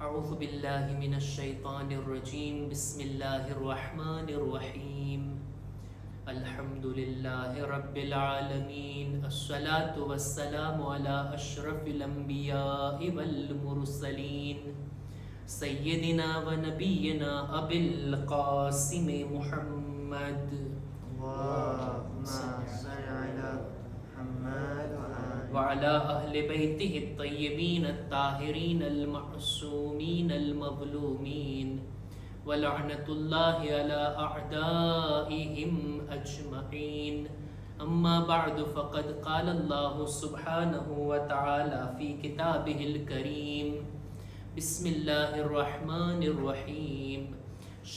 أعوذ بالله من الشيطان الرجيم بسم الله الرحمن الرحيم الحمد لله رب العالمين الصلاة والسلام على أشرف الأنبياء والمرسلين سيدنا ونبينا أبي القاسم محمد اللهم صل على محمد وعلى أهل بيته الطيبين الطاهرين المعصومين المظلومين ولعنة الله على أعدائهم أجمعين أما بعد فقد قال الله سبحانه وتعالى في كتابه الكريم بسم الله الرحمن الرحيم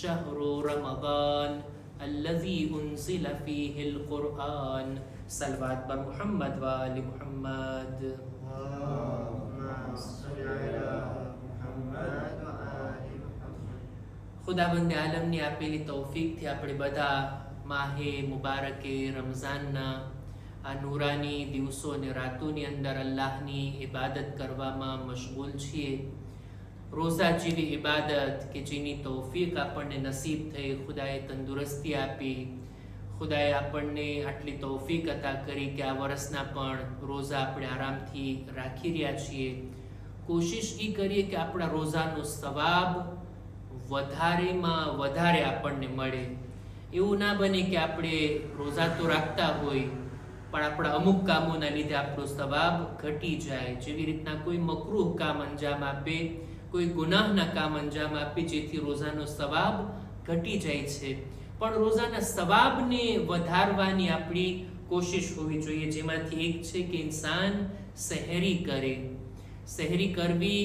شهر رمضان الذي أنزل فيه القرآن सलवात पर मोहम्मद व आले मोहम्मद। ખુદાબંદ આલમની આપેલી તૌફીકથી આપણે બધા માહે મુબારકે રમઝાનના આ નૂરાની દિવસો અને રાતોની અંદર અલ્લાહની ઇબાદત કરવામાં મશગુલ છીએ। રોઝા જેવી ઇબાદત કે જેની તૌફીક આપણને નસીબ થઈ, ખુદાએ તંદુરસ્તી આપી, ખુદાએ આપણને આટલી તૌફીક અતા કરી કે આ વર્ષના પણ રોઝા આપણે આરામથી રાખી રહ્યા છીએ। કોશિશ એ કરીએ કે આપણા રોઝાનો સવાબ વધારેમાં વધારે આપણને મળે। એવું ના બને કે આપણે રોઝા તો રાખતા હોય પણ આપણા અમુક કામોના લીધે આપણો સવાબ ઘટી જાય। જેવી રીતના કોઈ મકરૂહ કામ અંજામ આપે, કોઈ ગુનાહના કામ અંજામ આપે જેથી રોઝાનો સવાબ ઘટી જાય છે। પણ રોઝાના સવાબને વધારવાની આપણી કોશિશ હોવી જોઈએ, જેમાંથી એક છે કે ઇન્સાન સહેરી કરે। સહેરી કરવી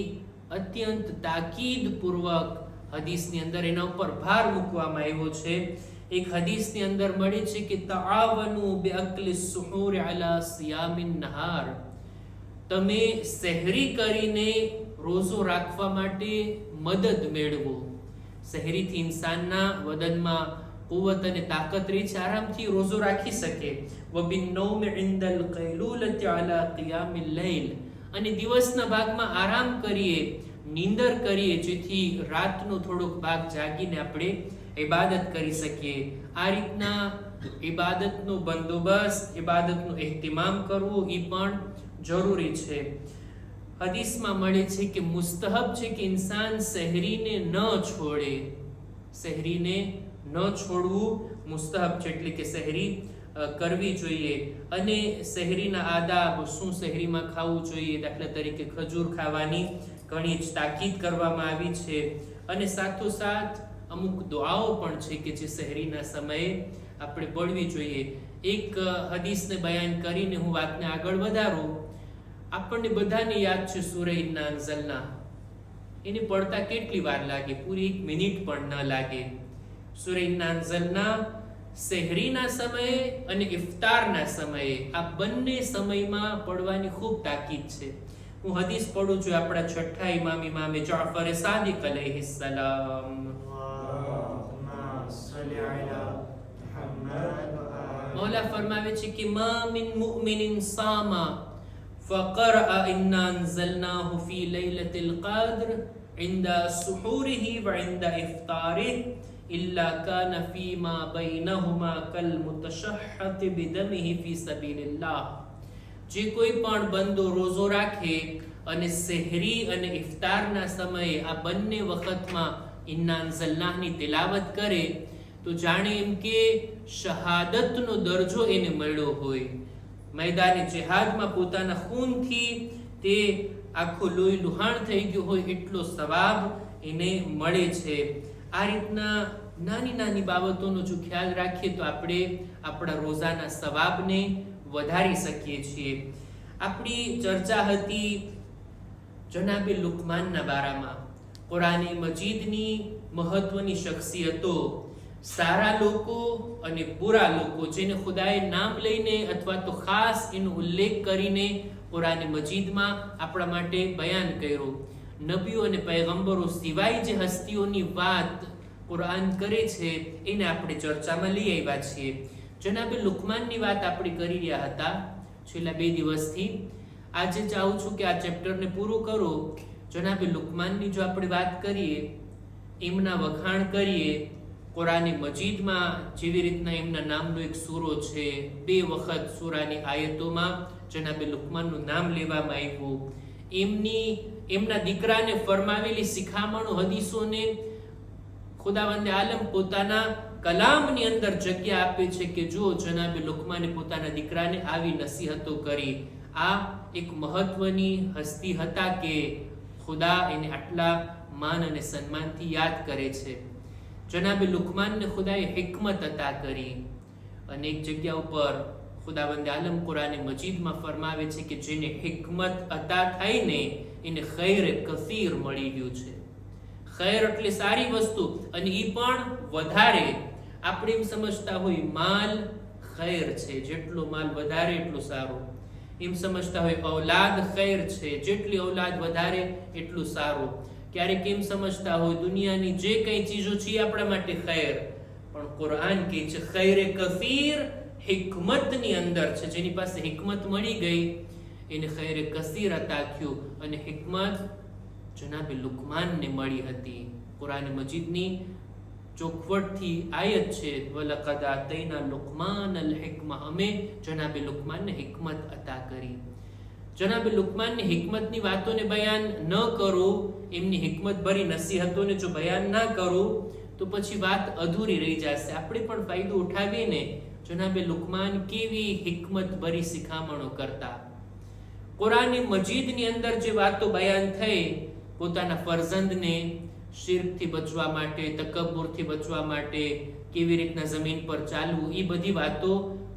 અત્યંત તાકીદપૂર્વક હદીસની અંદર એના ઉપર ભાર મૂકવામાં આવ્યો છે। એક હદીસની અંદર મળે છે કે તઆવનુ બિઅકલી સુહૂર અલા સિયામિન નહાર, તમે સહેરી કરીને રોઝો રાખવા માટે મદદ મેળવો। સહેરીથી ઇન્સાનના બદનમાં કુવત અને તાકાત રહે છે, આરામથી રોઝો રાખી શકે। વબિન્નૌમ ઇન્દલ કૈલુલતિ અલા કિયામિલ લૈલ, અને દિવસના ભાગમાં આરામ કરીએ, નીંદર કરીએ, જેથી રાતનો થોડોક ભાગ જાગીને આપણે ઇબાદત કરી શકીએ। આ રીતના ઇબાદતનો બંદોબસ્ત, ઇબાદતનો ehtimam કરવું એ પણ જરૂરી છે। હદીસમાં મળે છે કે મુસ્તહબ છે કે ઇન્સાન સહેરીને ન છોડે। સહેરીને ન છોડવું મુસ્તહબ છે, એટલે કે સહેરી કરવી જોઈએ। અને સહેરીના આદાબ, શું સહેરીમાં ખાવું જોઈએ, દાખલા તરીકે ખજૂર ખાવાની ઘણી જ તાકીદ કરવામાં આવી છે। અને સાથોસાથ અમુક દુઆઓ પણ છે કે જે સહેરીના સમયે આપણે પઢવી જોઈએ। એક હદીસને બયાન કરીને હું વાતને આગળ વધારું। આપણને બધાને યાદ છે સૂરહ ઇન્ના અંઝલના, એને પડતા કેટલી વાર લાગે? પૂરી 1 મિનિટ પણ ન લાગે। સૂરહ ઇન્ના અંઝલના સહેરીના સમયે અને ઇફતારના સમયે, આ બંને સમયમાં પડવાની ખૂબ તાકીદ છે। હું હદીસ પડું છું આપણા છઠ્ઠા ઇમામે જાફર સાદિક અલૈહિસ્સલામ। મૌલા ફરમાવે છે કે મા મિન મુમિનિન સામા ફકરઅ ઇન્ના અંઝલનાહુ ફી લૈલતિલ કદ્ર ઇન્દા સુહૂરિહી વ ઇન્દા ઇફતારિહી ઇલ્લા કાન ફીમા બૈનહુમા કલ મુતશહ્હત બિદમિહી ફી સબીલિલ્લાહ। જે કોઈ પણ બંદો રોઝો રાખે અને સહેરી અને ઇફતારના સમયે આ બંને વખતમાં ઇન્ના અંઝલનાહની તિલાવત કરે તો જાણે એમ કે શહાદતનો દરજ્જો એને મળ્યો હોય। મેદાને જિહાદમાં પોતાના ખૂનથી તે આખું લોહી લુહાણ થઈ ગયું હોય એટલો સવાબ એને મળે છે। આ રીતના નાની નાની બાબતોનો જો ખ્યાલ રાખીએ તો આપણે આપણા રોઝાના સવાબને વધારી શકીએ છીએ। આપણી ચર્ચા હતી જનાબે લુકમાનના બારામાં। કુરાને મજીદની મહત્વની શખ્સિયતો, સારા લોકો અને બુરા લોકો, જેને ખુદાએ નામ લઈને અથવા તો ખાસ એનો ઉલ્લેખ કરીને કુરાને મજીદમાં આપણા માટે બયાન કર્યો। નબીઓ અને પૈગંબરો સિવાય જે હસ્તીઓની વાત કુરાન કરે છે એને આપણે ચર્ચામાં લઈ આવ્યા છીએ। જનાબે લુકમાનની વાત આપણે કરી રહ્યા હતા છેલ્લા 2 દિવસથી। આજે ચાહું છું કે આ ચેપ્ટરને પૂરું કરું। જનાબે લુકમાનની જો આપણે વાત કરીએ, એમના વખાણ કરીએ, કુરાન મજીદમાં જેવી રીતના એમના નામનો એક સૂરો છે, 2 વખત સૂરાની આયતોમાં જનાબે લુકમાનનું નામ લેવામાં આવ્યું. એમના દીકરાને ફરમાવેલી શિખામણો હદીસોને ખુદાવંદે આલમ પોતાના કલામની અંદર જગ્યા આપે છે કે જો જનાબે લુકમાને પોતાના દીકરાને આવી નસીહતો કરી. આ એક મહત્વની હસ્તી હતા કે ખુદા એને આટલા માન અને સન્માનથી યાદ કરે છે. જનાબે લુકમાનને ખુદાએ હિકમત અતા કરી અને એક જગ્યા ઉપર ખુદાવંદ આલમ કુરાન મજીદમાં ફરમાવે છે કે જેને હિકમત અતા થઈને એને ખૈર કસીર મળી ગયું છે. ખૈર એટલે સારી વસ્તુ, અને એ પણ વધારે. આપણે એમ સમજતા હોય માલ ખૈર છે, જેટલો માલ વધારે એટલું સારું. એમ સમજતા હોય ઔલાદ ખૈર છે, જેટલી ઔલાદ વધારે એટલું સારું. ક્યારેક એમ સમજતા હોય દુનિયાની જે કઈ ચીજો છે આપણા માટે ખૈર, પણ કુરાન કહે છે ખૈરે કસીર હિકમતની અંદર છે. જેની પાસે હિકમત મળી ગઈ એને ખૈરે કસીર અતા થયું, અને હિકમત જનાબે લુકમાનને મળી હતી. કુરાન મજીદની ચોખવટથી આયત છે, વલકદ આતૈના લુકમાન અલ હિકમા, અમે જનાબે લુકમાનને હિકમત અતા કરી. જનાબે લુકમાનની હિકમતની વાતોને બયાન ન કરું, એમની હિકમત ભરી નસીહતોને જો બયાન ના કરું તો પછી વાત અધૂરી રહી જશે. આપણે પણ ફાયદો ઉઠાવીને જનાબે લુકમાન કેવી હિકમત ભરી શિખામણો કરતા. કુરાન મજીદની અંદર જે વાતો બયાન થઈ, પોતાના ફરજંદને શિર્કથી બચવા માટે, તકબ્બુરથી બચવા માટે કેવી રીતના જમીન પર ચાલવું, એ બધી વાતો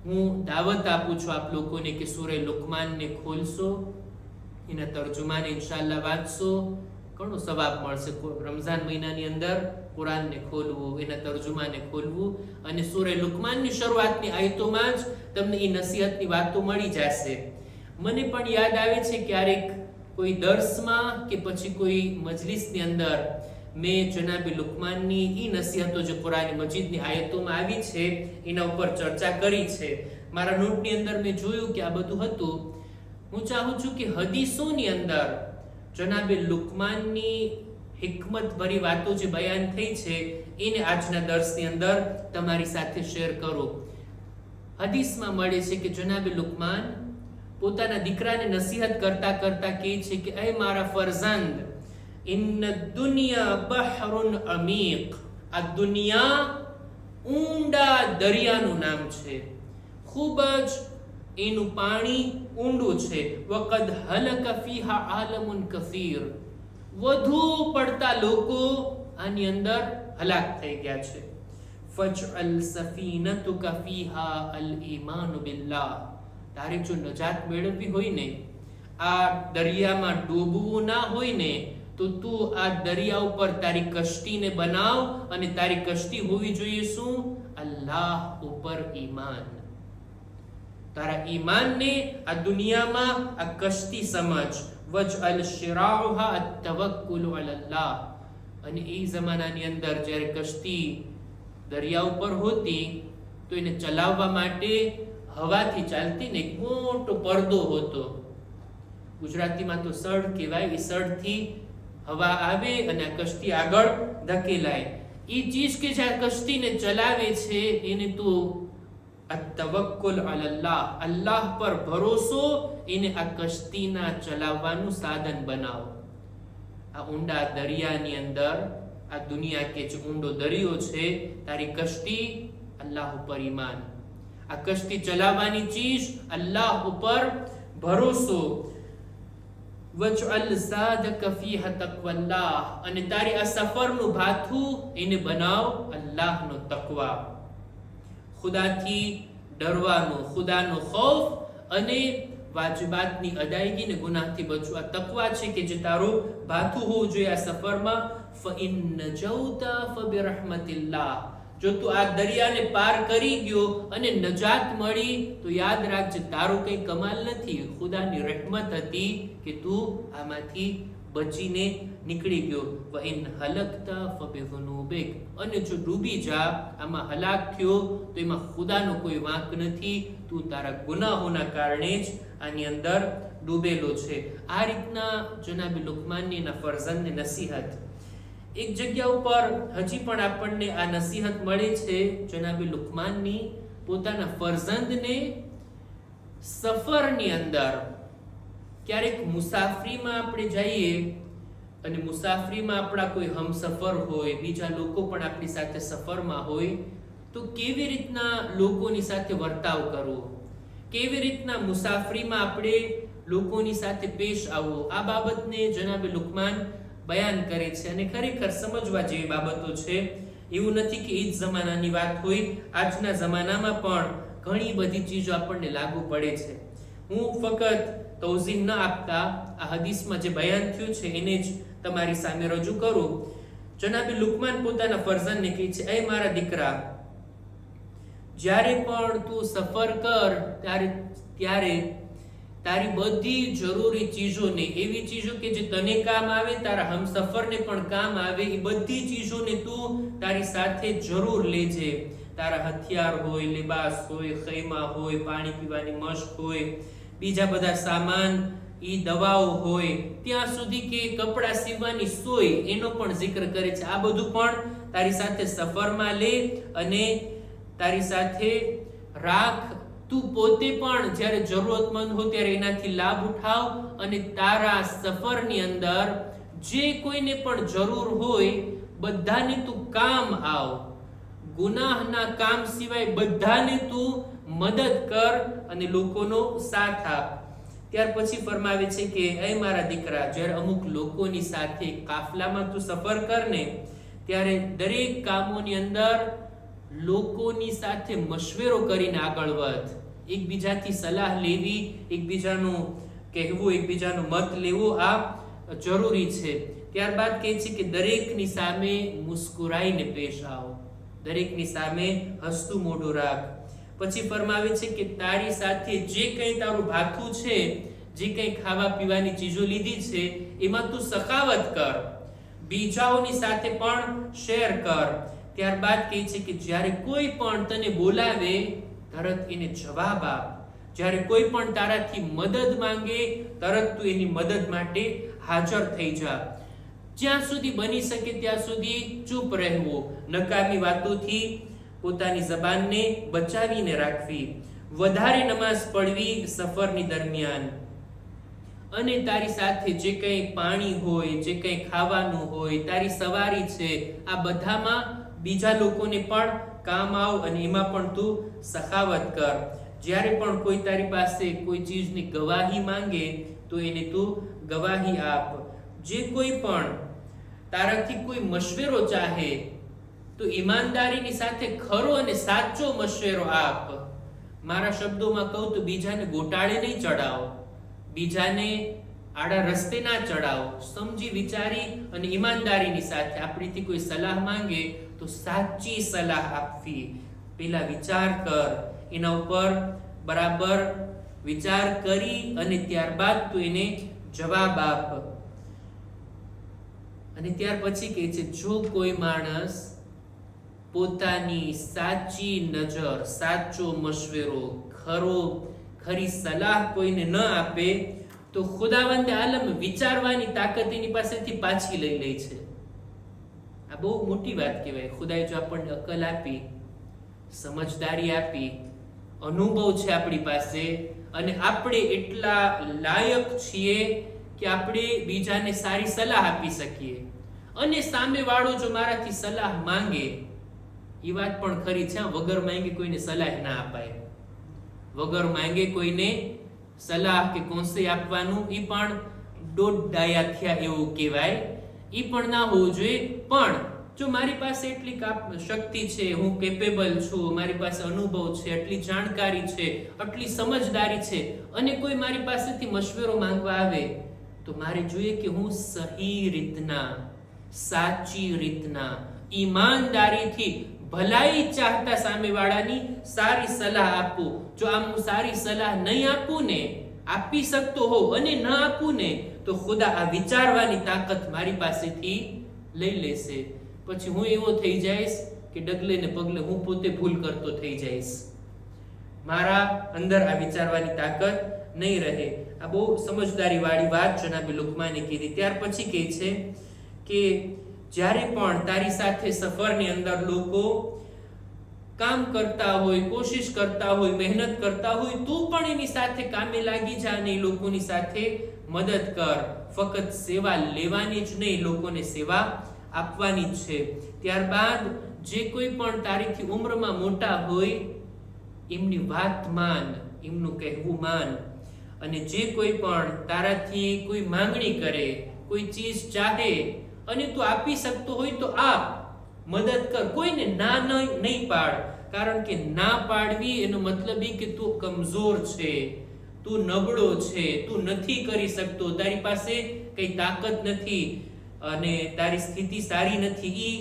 હું દાવત આપું છું આપ લોકોને કે સૂરે લુકમાનને ખોલશો, એના તર્જુમાને ઇન્શાઅલ્લાહ વાંચશો, ઘણો સવાબ મળશે. રમઝાન મહિનાની અંદર કુરાનને ખોલવું, એના તર્જુમાને ખોલવું, અને સૂરે લુકમાનની શરૂઆતની આયતોમાં જ તમને એ નસીહતની વાતો મળી જશે. મને પણ યાદ આવે છે ક્યારેક કોઈ દર્સમાં કે પછી કોઈ મજલિસની અંદર મેં જનાબે લુકમાનની ઈ નસીહતો જે કુરાન મજીદની આયતોમાં આવી છે એના ઉપર ચર્ચા કરી છે. મારા નોટની અંદર મેં જોયું કે આ બધું હતું. હું ચાહું છું કે હદીસોની અંદર જનાબે લુકમાનની હિકમત ભરી વાતો જે બયાન થઈ છે એને આજના દર્સની અંદર તમારી સાથે શેર કરો. હદીસમાં મળે છે કે જનાબે લુકમાન પોતાના દીકરાને નસીહત કરતા કરતા કહે છે કે એ મારા ફરઝંદ, ઇન્ન દુનિયા બહરુન અમીક, આ દુનિયા ઊંડા દરિયાનું નામ છે, ખૂબ જ એનું પાણી ઊંડું છે. વકદ હલક ફીહા આલમુન કસીર, વધુ પડતા લોકો આની અંદર હલાક થઈ ગયા છે. ફજઅલ સફીનતુકા ફીહા અલ ઈમાન બિલ્લાહ, તારે જો નજાત મેળવવી હોય ને, આ દરિયામાં ડૂબવું ના હોય ને, તો તું આ દરિયા ઉપર તારી કશ્તીને બનાવ, અને તારી કશ્તી હોવી જોઈએ શું? અલ્લાહ ઉપર ઈમાન. તારા ઈમાનને આ દુનિયામાં આ કશ્તી સમજ. વજઅલ શિરાઉહા અતવક્કુલ અલલ્લાહ, અને એ જમાનાની અંદર જ્યારે કશ્તી દરિયા ઉપર હોતી તો એને ચલાવવા માટે હવાથી ચાલતી ને એક મોટો પડદો હતો. ગુજરાતીમાં તો સડ કહેવાય. એ સડથી હવા આવે અને આ કશ્તી આગળ ધકેલાય. એ ચીજ કે જે આ કશ્તીને ચલાવે છે એને તો અતવક્કુલ અલલ્લાહ, અલ્લાહ પર ભરોસો, એને આ કશ્તીના ચલાવવાનું સાધન બનાવો. આ ઊંડા દરિયાની અંદર આ દુનિયા કે જે ઊંડો દરિયો છે, તારી કશ્તી અલ્લાહ ઉપર ઈમાન, આ કશ્તી ચલાવવાની ચીજ અલ્લાહ ઉપર ભરોસો. વજઅલ ઝાદક ફીહા તકવલ્લાહ, અને તારી આ સફરનું ભાથું એને બનાવ અલ્લાહનો તકવા, ખુદાથી ડરવાનો, ખુદાનો ખૌફ, અને વાજિબાતની અદાયગી ને ગુનાહથી બચવું. આ તકવા છે કે જે તારું ભાથું હોવું જોઈએ આ સફરમાં. ફઇન નજૌતા ફબિરહમતિલ્લાહ, જો તું આ દરિયાને પાર કરી ગયો અને નજાત મળી તો યાદ રાખજે તારો કઈ કમાલ નથી, ખુદાની રહેમત હતી કે તું આમાંથી બચીને નીકળી ગયો. વઇન હલકતા ફબિઝુનુબિક, અને જો ડૂબી જા, આમાં હલાક થયો તો એમાં ખુદાનો કોઈ વાંક નથી, તું તારા ગુનાહોના કારણે જ આની અંદર ડૂબેલો છે. આ રીતના જનાબે લુકમાનની એના ફરઝંદને નસીહત. એક જગ્યા ઉપર હજી પણ આપણને આ નસીહત મળે છે જનાબે લુકમાનની પોતાના ફરઝંદને સફરની અંદર. ક્યારેક મુસાફરીમાં આપણે જઈએ અને મુસાફરીમાં આપણા કોઈ હમસફર હોય, બીજા લોકો પણ આપણી સાથે સફરમાં હોય, તો કેવી રીતના લોકોની સાથે વર્તાવ કરવો, કેવી રીતના મુસાફરીમાં આપણે લોકોની સાથે પેશ આવવો, આ બાબતને જનાબે લુકમાન બયાન કરે છે અને ખરેખર સમજવા જેવી બાબતો છે. એવું નથી કે એ જ જમાનાની વાત હોય, આજના જમાનામાં પણ ઘણી બધી ચીજો આપણને લાગુ પડે છે. હું ફક્ત તૌઝીહ ન આપતા આ હદીસમાં જે બયાન થયું છે એને જ તમારી સામે રજૂ કરું. જનાબે લુકમાન પોતાના ફરઝંદને કહે છે, એ મારા દીકરા, જ્યારે પણ તું સફર કર ત્યારે તારી બધી જરૂરી ચીજોને, એવી ચીજો કે જે તને કામ આવે, તારા હમસફરને પણ કામ આવે, એ બધી ચીજોને તું તારી સાથે જરૂર લેજે. તારા હથિયાર હોય, લિબાસ હોય, ખૈમા હોય, પાણી પીવાની મશ્ક હોય, બીજા બધા સામાન, ઈ દવાઓ હોય, ત્યાં સુધી કે કપડાં સીવવાની સોય, એનો પણ જિક્ર કરે છે. આ બધું પણ તારી સાથે સફરમાં લે અને તારી સાથે રાખ. તું પોતે પણ જ્યારે જરૂરતમંદ હો ત્યારે એનાથી લાભ ઉઠાવ અને તારા સફરની અંદર જે કોઈને પણ જરૂર હોય બધાને તું કામ આવ. ગુનાહના કામ સિવાય બધાને તું મદદ કર અને લોકોનો સાથ આપ. ત્યાર પછી ફરમાવે છે કે એ મારા દીકરા, જ્યારે અમુક લોકોની સાથે કાફલામાં તું સફર કરને ત્યારે દરેક કામોની અંદર લોકોની સાથે મશવરો કરીને આગળ વધ. એકબીજાથી સલાહ લેવી, એકબીજાનું કહેવું, એકબીજાનો મત લેવો આ જરૂરી છે. ત્યારબાદ કહે છે કે દરેકની સામે મુસ્કુરાઈને પેશ આવ, દરેકની સામે હસતું મોઢું રાખ. પછી ફરમાવે છે કે તારી સાથે જે કંઈ તારું ભાથું છે, જે કંઈ ખાવા પીવાની ચીજો લીધી છે એમાં તું સખાવત કર, બીજાઓની સાથે પણ શેર કર. ત્યારબાદ કહે છે કે જ્યારે કોઈ પણ તને બોલાવે તરત એને જવાબ આપ. જ્યારે કોઈ પણ તારાથી મદદ માંગે તરત તું એની મદદ માટે હાજર થઈ જા. જ્યાં સુધી બની શકે ત્યાં સુધી ચૂપ રહેવું, નકામી વાતોથી પોતાની જબાનને બચાવીને રાખવી, વધારે નમાઝ પઢવી સફરની દરમિયાન, અને તારી સાથે જે કંઈ પાણી હોય, જે કંઈ ખાવાનું હોય, તારી સવારી છે, આ બધામાં બીજા લોકોને પણ કામ આવ અને એમાં પણ તું સખાવત કર. જ્યારે પણ કોઈ તારી પાસે કોઈ ચીજની ગવાહી માંગે તો એને તું ગવાહી આપ. જે કોઈ પણ તારાથી કોઈ મશવરો ચાહે તો ઈમાનદારીની સાથે ખરો અને સાચો મશવરો આપ. મારા શબ્દોમાં કહું તો બીજાને ગોટાળે નહીં ચડાવો, બીજાને આડા રસ્તે ના ચડાવો. સમજી વિચારી અને ઈમાનદારીની સાથે આપણીથી કોઈ સલાહ માંગે તો સાચી સલાહ આપવી. પેલા વિચાર કર, એના ઉપર બરાબર વિચાર કરી અને ત્યારબાદ તું એને જવાબ આપ. અને ત્યાર પછી કહે છે, જો કોઈ માણસ પોતાની સાચી નજર, સાચો મશવરો, ખરી સલાહ કોઈને ન આપે તો ખુદાવંદ આલમ વિચારવાની તાકાત એની પાસેથી પાછી લઈ લે છે. આ બહુ મોટી વાત કહેવાય. ખુદાએ જો આપણને અકલ આપી, સમજદારી આપી, અનુભવ છે આપણી પાસે, અને આપણે એટલા લાયક છીએ કે આપણે બીજાને સારી સલાહ આપી શકીએ, અને સામે વાળો જો મારાથી સલાહ માંગે, એ વાત પણ ખરી છે, વગર માંગે કોઈને સલાહ ના અપાય. વગર માંગે કોઈને સલાહ કે કોન્સેય આપવાનું એ પણ દોઢ ડાયા થયા એવું કહેવાય. એ પણ ના હોવું જોઈએ. પણ જો મારી પાસે એટલી શક્તિ છે, હું કેપેબલ છું, મારી પાસે અનુભવ છે, આટલી જાણકારી છે, આટલી સમજદારી છે, અને કોઈ મારી પાસેથી મશવરો માંગવા આવે તો મારે જોઈએ કે હું સહી રીતના, સાચી રીતના, ઈમાનદારીથી ભલાઈ ચાહતા સામેવાળાની સારી સલાહ આપું. જો આમ હું સારી સલાહ નહીં આપું ને, આપી શકતો હોઉં અને ન આપું ને, તો ખુદા આ વિચારવાની તાકાત મારી પાસેથી લઈ લેશે. પછી હું એવો થઈ જઈશ કે ડગલે ને પગલે હું પોતે ભૂલ કરતો થઈ જઈશ. મારા અંદર આ વિચારવાની તાકાત નહીં રહે. આ બહુ સમજદારી વાળી વાત જનાબે લુકમાને કીધી. ત્યાર પછી કહે છે કે જ્યારે પણ તારી સાથે સફરની અંદર લોકો કામ કરતા હોય, કોશિશ કરતા હોય, મહેનત કરતા હોય, તું પણ એની સાથે કામે લાગી જા અને એ લોકોની સાથે મદદ કર. ફક્ત સેવા લેવાની જ નહીં, લોકોને સેવા આપવાની જ છે. ત્યારબાદ જે કોઈ પણ તારીથી ઉંમરમાં મોટા હોય એમની વાત માન, એમનું કહેવું માન. અને જે કોઈ પણ તારાથી કોઈ માંગણી કરે, કોઈ ચીજ ચાહે અને તું આપી શકતો હોય તો આપ, મદદ કર. કોઈને ના નહીં પાડ, કારણ કે ના પાડવી એનો મતલબ એ કે તું કમજોર છે, તું નબળો છે, તું નથી કરી શકતો, તારી પાસે કઈ તાકાત નથી અને તારી સ્થિતિ સારી નથી. ઈ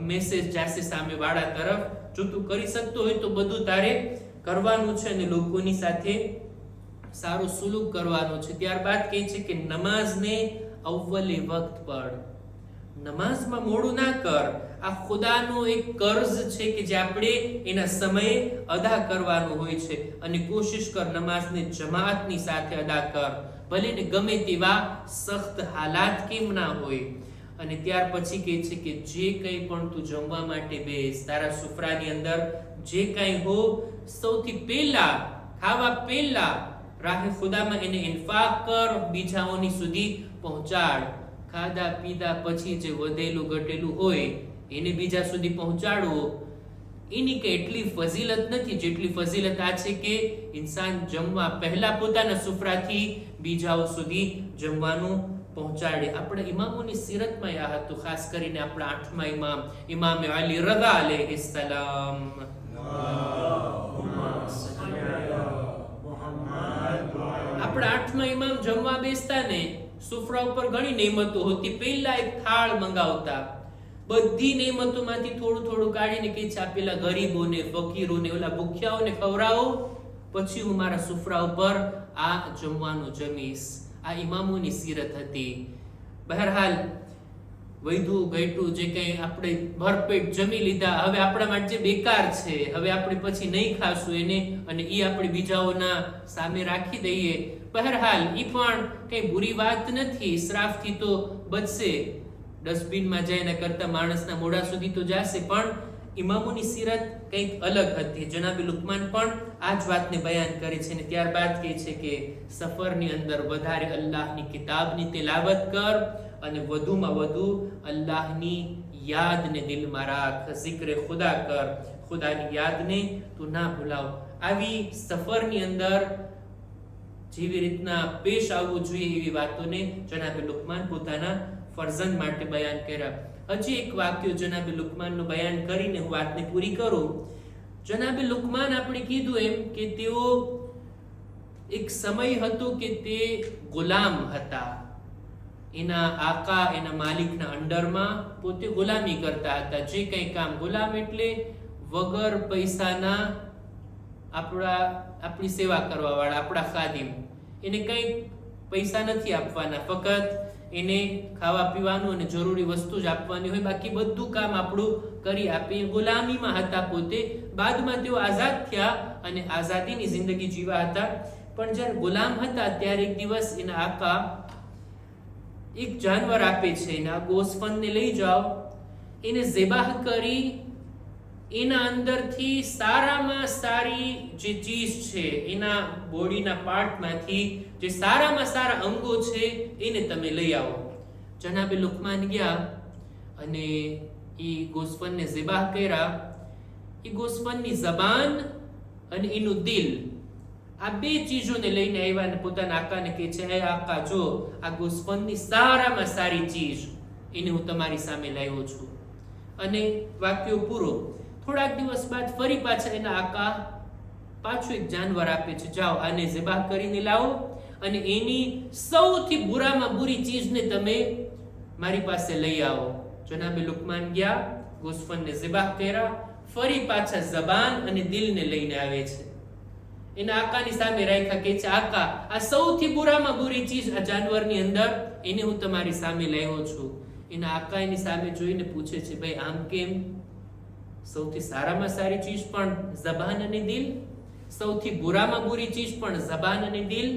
મેસેજ જાશે સામે વાળા તરફ. જો તું કરી શકતો હોય તો બધું તારે કરવાનું છે અને લોકોની સાથે સારું સુલુક કરવાનું છે. ત્યારબાદ કહે છે કે નમાઝને અવ્વલે વખત પઢ. નમાઝમાં મોડું ના કર. આ ખુદાનો એક કર્જ છે કે જે આપણે એના સમયે અદા કરવાનું હોય છે. અને કોશિશ કર નમાઝને જમાતની સાથે અદા કર, ભલે ને ગમે તેવા સખ્ત હાલાત કેમ ના હોય. અને ત્યાર પછી કહે છે કે જે કંઈ પણ તું જમવા માટે બેસ, તારા સુફરાની અંદર જે કંઈ હો, સૌથી પહેલા ખાવા પહેલા રાહે ખુદામાં એને ઇન્ફાક કર, બીજાઓની સુધી પહોંચાડ. ખાધા પીધા પછી જે વધેલું ઘટેલું હોય એને બીજા સુધી પહોંચાડવો, એની કઈ એટલી ફઝીલત નથી જેટલી ફઝીલત આ છે કે ઇન્સાન જમવા પહેલા પોતાના સુફરાથી બીજાઓ સુધી જમવાનું પહોંચાડે. આપણે ઇમામોની સિરતમાં આ હતું, ખાસ કરીને આપણા 8મા ઇમામ ઇમામ અલી રઝા અલૈહિસ્સલામ. આપણા 8મા ઇમામ જમવા બેસતા ને સુફરા ઉપર ઘણી નેમતો હતી. પહેલા એક થાળ મંગાવતા, બધી નેમતોમાંથી થોડું થોડું કાઢીને કે છે આ પેલા ગરીબોને, ફકીરોને, ઓલા ભૂખ્યાઓને ખવડાવો, પછી હું મારા સુફરા ઉપર આ જમવાનું જમીશ. આ ઇમામોની સિરત હતી. બહરહાલ વૈધું ઘટ્યું જે કંઈ આપણે ભરપેટ જમી લીધા, હવે આપણા માટે જે બેકાર છે, હવે આપણે પછી નહીં ખાશું એને, અને એ આપણે બીજાઓના સામે રાખી દઈએ. બહરહાલ ઈ પણ કઈ બુરી વાત નથી. ઇસરાફથી તો બચશે, ડસ્ટબિનમાં જાય એના કરતા માણસના મોઢા સુધી તો જશે. પણ ઇમામોની સિરત કંઈક અલગ હતી. જનાબે લુકમાન પણ આ જ વાતને બયાન કરે છે. અને ત્યારબાદ કહે છે કે સફરની અંદર વધારે અલ્લાહની કિતાબની તિલાવત કર અને વધુમાં વધુ અલ્લાહની યાદને દિલમાં રાખ, ઝિક્ર ખુદા કર, ખુદાની યાદને તું ના ભૂલાવ. આવી સફરની અંદર જેવી રીતના પેશ આવવું જોઈએ એવી વાતોને જનાબે લુકમાન પોતાના ફરઝંદ માટે બયાન કર્યા. હજી એક વાક્ય જનાબે લુકમાનનું બયાન કરીને હું વાતને પૂરી કરું. જનાબે લુકમાન આપણે કીધું એમ કે તેઓ એક સમય હતો કે તે ગુલામ હતા. એના આકા, એના માલિકના અંડરમાં પોતે ગુલામી કરતા હતા. જે કંઈ કામ, ગુલામ એટલે વગર પૈસાના આપણી સેવા કરવા વાળા, આપણા ખાદિમ. એને કંઈ પૈસા નથી આપવાના, ફક્ત એને ખાવા પીવાનું અને જરૂરી વસ્તુ જ આપવાની હોય, બાકી બધું કામ આપણું કરી આપે. ગુલામીમાં હતા પોતે. બાદમાં તેઓ આઝાદ થયા અને આઝાદીની જિંદગી જીવા હતા. પણ જ્યારે ગુલામ હતા ત્યારે એક દિવસ એના આકા એક જાનવર આપે છે, એના ગોસફંદને લઈ જાઓ, એને ઝિબાહ કરી એના અંદરથી સારામાં સારી જે ચીજ છે, એના બોડીના પાર્ટમાંથી જે સારામાં સારા અંગો છે એને તમે લઈ આવો. જનાબે લુકમાન ગયા અને એ ગોસફંદને ઝિબાહ કર્યા. એ ગોસફંદની જબાન અને એનું દિલ, આ બે ચીજોને લઈને આવ્યા અને પોતાના આકાને કહે છે, હે આકા, જો આ ગોસફંદની સારામાં સારી ચીજ એને હું તમારી સામે લાવ્યો છું. અને વાક્યો પૂરો. થોડાક દિવસ બાદ ફરી પાછા એના આકા પાછું એક જાનવર આપે છે, જાઓ આને ઝિબાહ કરીને લાવો અને એની સૌથી બુરામાં બુરી ચીજને તમે મારી પાસે લઈ આવો. જનાબે લુકમાન ગયા, ગોસફંદને ઝિબાહ કર્યા, ફરી પાછા જબાન અને દિલને લઈને આવે છે. એના આકાની સામે રાખ્યા, કે છે, આકા, આ સૌથી બુરામાં બુરી ચીજ આ જાનવરની અંદર, એને હું તમારી સામે લાવ્યો છું. એના આકા એની સામે જોઈને પૂછે છે, ભાઈ આમ કેમ? સૌથી સારામાં સારી ચીજ પણ જબાન અને દિલ? સૌથી બુરામાં બુરી ચીજ પણ ઝબાન અને દિલ,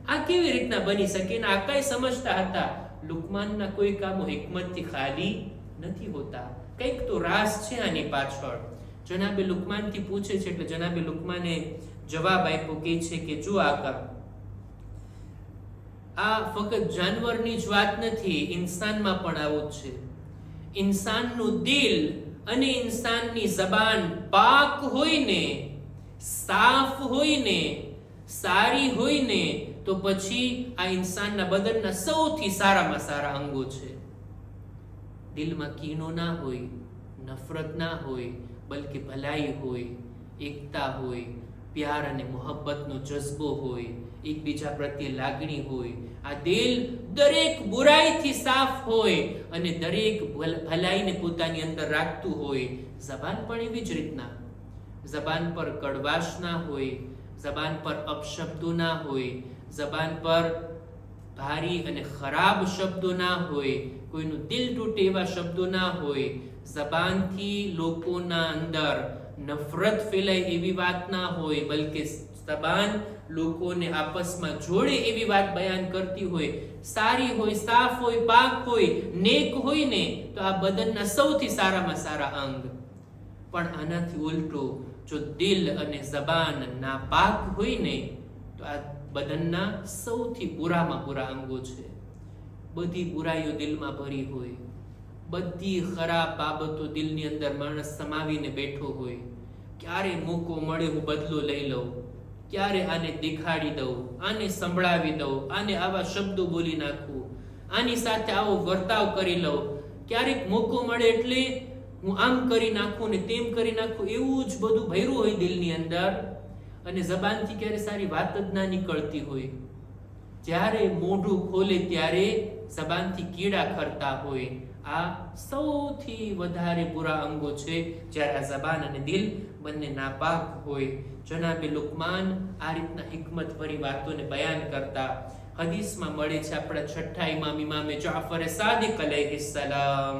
આ કેવી રીતના બની શકે? અને આ કઈ સમજતા હતા લુકમાનના કોઈ કામો હિકમતથી ખાલી નથી હોતા, કંઈક તો રાસ છે આની પાછળ. જનાબે લુકમાનથી પૂછે છે એટલે જનાબે લુકમાને જવાબ આપ્યો, કે છે કે જો આકા, આ ફક્ત જાનવરની જ વાત નથી, ઇન્સાનમાં પણ આવું જ છે. ઇન્સાનનું દિલ અને ઇન્સાનની ઝબાન પાક હોય ને, સાફ હોય ને, સારી હોય ને, તો પછી આ ઇન્સાનના બદનના સૌથી સારામાં સારા અંગો છે. દિલમાં કીનો ના હોય, નફરત ના હોય, બલકે ભલાઈ હોય, એકતા હોય, પ્યાર અને મોહબ્બતનો જઝ્બો હોય, એકબીજા પ્રત્યે લાગણી હોય. આ દિલ દરેક બુરાઈથી સાફ હોય અને દરેક ભલાઈને પોતાની અંદર રાખતું હોય. ઝબાન પણ એવી જ રીતના, ઝબાન પર કડવાશ ના હોય, ઝબાન પર અપશબ્દો ના હોય, ઝબાન પર ભારી અને ખરાબ શબ્દો ના હોય, કોઈનું દિલ તૂટે એવા શબ્દો ના હોય. ઝબાનથી લોકોના અંદર નફરત ફેલાય એવી વાત ના હોય, બલકે ઝબાન લોકોને આપસમાં જોડે એવી વાત બયાન કરતી હોય. સારી હોય, સાફ હોય, પાક હોય, નેક હોય ને, તો આ બદનના સૌથી સારામાં સારા અંગ. પણ આનાથી ઉલટો, જો દિલ અને ઝબાન નાપાક હોય ને, તો આ બદનના સૌથી બુરામાં બુરા અંગો છે. બધી બુરાઈઓ દિલમાં ભરી હોય, બધી ખરાબ બાબતો દિલની અંદર માણસ સમાવીને બેઠો હોય. ક્યારે મોકો મળે હું બદલો લઈ લઉં, ક્યારે આને દેખાડી દઉં, આને સંભળાવી દઉં, આને આવા શબ્દો બોલી નાખું, આની સાથે આવો વર્તાવ કરી લઉં, ક્યારેક મોકો મળે એટલે હું આમ કરી નાખું ને તેમ કરી નાખું, એવું જ બધું ભર્યું હોય દિલની અંદર. અને ઝબાનથી ક્યારે સારી વાત જ ના નીકળતી હોય. જ્યારે મોઢું ખોલે ત્યારે ઝબાનથી કીડા ખરતા હોય. આ સૌથી વધારે બુરા અંગો છે જ્યારે આ ઝબાન અને દિલ બંને નાપાક હોય. જનાબે લુકમાન આ રીતના હિકમત ભરી વાતોને બયાન કરતા. હદીસમાં મળે છે આપણા છઠ્ઠા ઇમામ ઇમામે જાફર સાદિક અલૈહિસ્સલામ,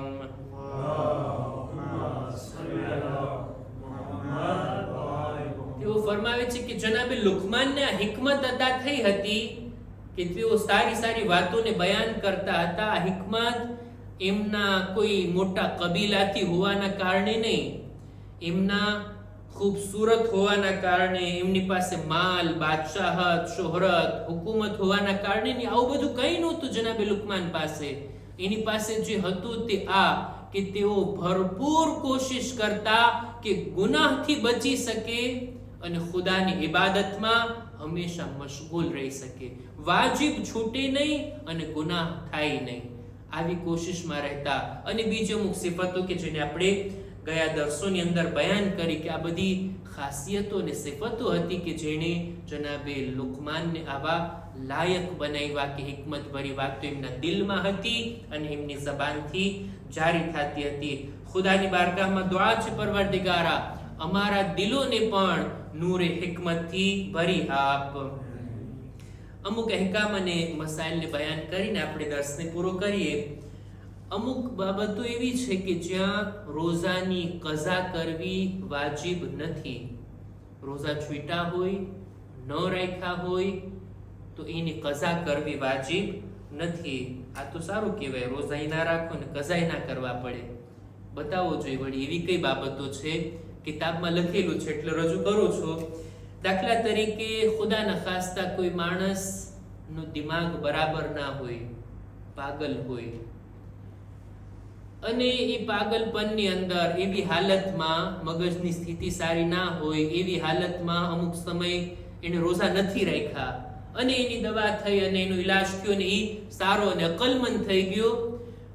તેઓ ફરમાવે છે કે જનાબે લુકમાનને આ હિકમત અતા થઈ હતી કે તેઓ સારી સારી વાતોને બયાન કરતા હતા. આ હિકમત એમના કોઈ મોટા કબીલાથી હોવાના કારણે નહીં, એમના ખૂબસૂરત હોવાના કારણે, એમની પાસે માલ, બાદશાહત, શોહરત, હુકુમત હોવાના કારણે નહીં. આવું બધું કંઈ નહોતું જનાબે લુકમાન પાસે. એની પાસે જે હતું તે આ કે તેઓ ભરપૂર કોશિશ કરતા કે ગુનાહથી બચી શકે અને ખુદાની ઇબાદતમાં હંમેશા મશગુલ રહી શકે, વાજિબ છૂટે નહીં અને ગુનાહ થાય નહીં. આવી કોશિશમાં રહેતા. અને બીજી અમુક સિફતો કે જેને આપણે ગયા દર્શોની અંદર બયાન કરી કે આ બધી ખાસિયતો અને સિફતો હતી કે જેણે જનાબે લુકમાનને આવા લાયક બનાવ્યા કે હિકમત ભરી વાતો એમના દિલમાં હતી અને એમની ઝબાનથી જારી થતી હતી. ખુદાની બારગાહમાં દુઆ છે, પરવરદિગારા અમારા દિલોને પણ નૂરે હિકમતથી ભરી આપ. અમુક અહેકામ અને મસાઇલને બયાન કરીને આપણે દર્શને પૂરો કરીએ. અમુક બાબતો એવી છે કે જ્યાં રોઝાની કઝા કરવી વાજિબ નથી. રોઝા છૂટા હોય, ન રાખ્યા હોય તો એની કઝા કરવી વાજિબ નથી. આ તો સારું કહેવાય, રોઝાઈ ના રાખો ને કઝાઈ ના કરવા પડે. બતાવો જોઈએ વળી એવી કઈ બાબતો છે, કિતાબમાં લખેલું છે એટલે રજૂ કરું છું. દાખલા તરીકે ખુદાના ખાસ્તા કોઈ માણસનો દિમાગ બરાબર ના હોય, પાગલ હોય, અને એ પાગલપનની અંદર એવી હાલતમાં મગજની સ્થિતિ સારી ના હોય, એવી હાલતમાં અમુક સમય એને રોઝા નથી રાખ્યા અને એની દવા થઈ અને એનો ઈલાજ થયો ને એ સારો અને અકલમંદ થઈ ગયો,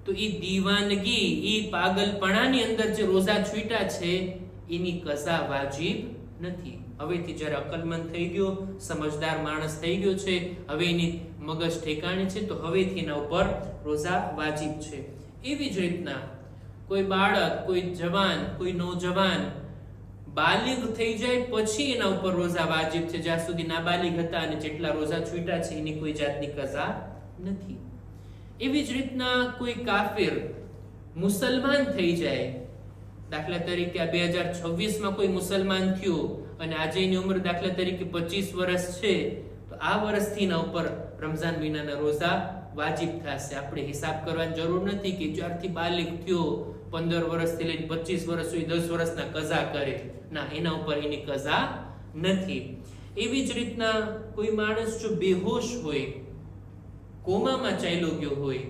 તો એ દીવાનગી, એ પાગલપણાની અંદર જે રોઝા છૂટા છે એની કઝા વાજિબ નથી. હવેથી જ્યારે અકલમંદ થઈ ગયો, સમજદાર માણસ થઈ ગયો છે, હવે એની મગજ ઠેકાણે છે, તો હવેથી એના ઉપર રોઝા વાજિબ છે. એવી જ રીતના કોઈ બાળક, કોઈ જવાન, કોઈ નૌજવાન બાલિગ થઈ જાય પછી એના ઉપર રોઝા વાજિબ છે. જ્યાં સુધી નાબાલિગ હતા અને જેટલા રોઝા છૂટા છે એની કોઈ જાતની કઝા નથી. એવી જ રીતના કોઈ કાફિર મુસલમાન થઈ જાય, દાખલા તરીકે આ 2026માં કોઈ મુસલમાન થયો અને આજે એની ઉંમર દાખલા તરીકે 25 વર્ષ છે, તો આ વર્ષથી એના ઉપર રમઝાન મહિનાના રોઝા વાજિબ થશે. આપણે હિસાબ કરવાની જરૂર નથી કે જ્યારથી બાલિગ થયો 15 વર્ષથી લઈને 25 વર્ષ સુધી 10 વર્ષના કઝા કરે. ના, એના ઉપર એની કઝા નથી. એવી જ રીતના કોઈ માણસ જો બેહોશ હોય, કોમામાં ચાલ્યો ગયો હોય,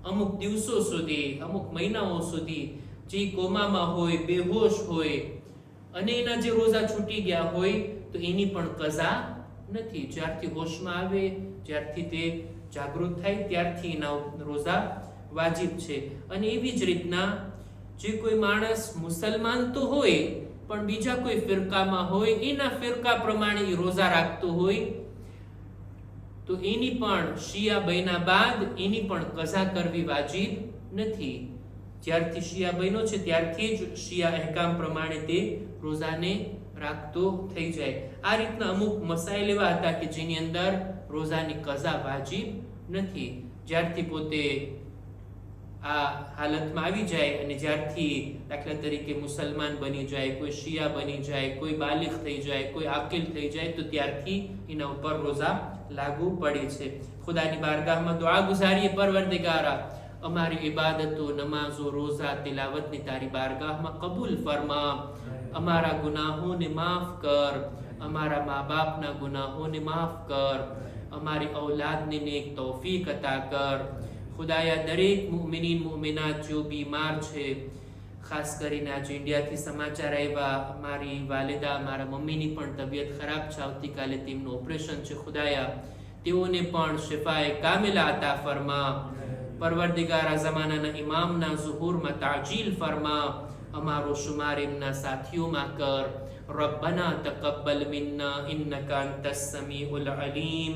અમુક દિવસો સુધી, અમુક મહિનાઓ સુધી જે કોમામાં હોય, બેહોશ હોય અને એના જે રોઝા છૂટી ગયા હોય, તો એની પણ કઝા નથી. જ્યારથી હોશમાં આવે, જ્યારથી તે જાગૃત થાય, ત્યારથી એના રોઝા વાજિબ છે. અને એવી જ રીતના જે કોઈ માણસ મુસલમાન તો હોય પણ બીજા કોઈ ફિરકામાં હોય, એના ફિરકા પ્રમાણે એ રોઝા રાખતો હોય, તો એની પણ શિયા બન્યા બાદ એની પણ કઝા કરવી વાજિબ નથી. જ્યારથી શિયા બન્યો છે ત્યારથી જ શિયા અહેકામ પ્રમાણે તે રોઝાને રાખતો થઈ જાય. આ રીતના અમુક મસાઇલ એવા હતા કે જેની અંદર રોઝાની કઝા વાજિબ નથી. જ્યારથી પોતે આ હાલતમાં આવી જાય અને જ્યારથી દાખલા તરીકે મુસલમાન બની જાય, કોઈ શિયા બની જાય, કોઈ બાલિગ થઈ જાય, કોઈ આકિલ થઈ જાય, તો ત્યારથી એના ઉપર રોઝા લાગુ પડે છે. ખુદાની બારગાહમાં દુઆ ગુજારીએ, પરવરદિગારા અમારી ઇબાદતો, નમાઝો, રોઝા, તિલાવતની તારી બારગાહમાં કબૂલ ફરમા. અમારા ગુનાહોને માફ કર, અમારા મા બાપના ગુનાહોને માફ કર, અમારી ઔલાદને નેક તૌફીક અતા કર. ખુદાયા દરેક મુમિનીન મુમિનાત જો બીમાર છે, ખાસ કરીને આજે ઇન્ડિયાથી સમાચાર આવ્યા, મારી વાલિદા, મારા મમ્મીની પણ તબિયત ખરાબ છે, આવતીકાલે તેમનું ઓપરેશન છે. ખુદાયા તેઓને પણ શિફાએ કામિલા અતા ફરમા. પરવરદિગારા ઝમાનાના ઇમામના ઝુહુરમાં તાજીલ ફરમા. અમારો શુમાર એમના સાથીઓમાં કર. રબ્બના તકબ્બલ મિન્ના ઇન્નકા અંતસ સમીઉલ અલીમ.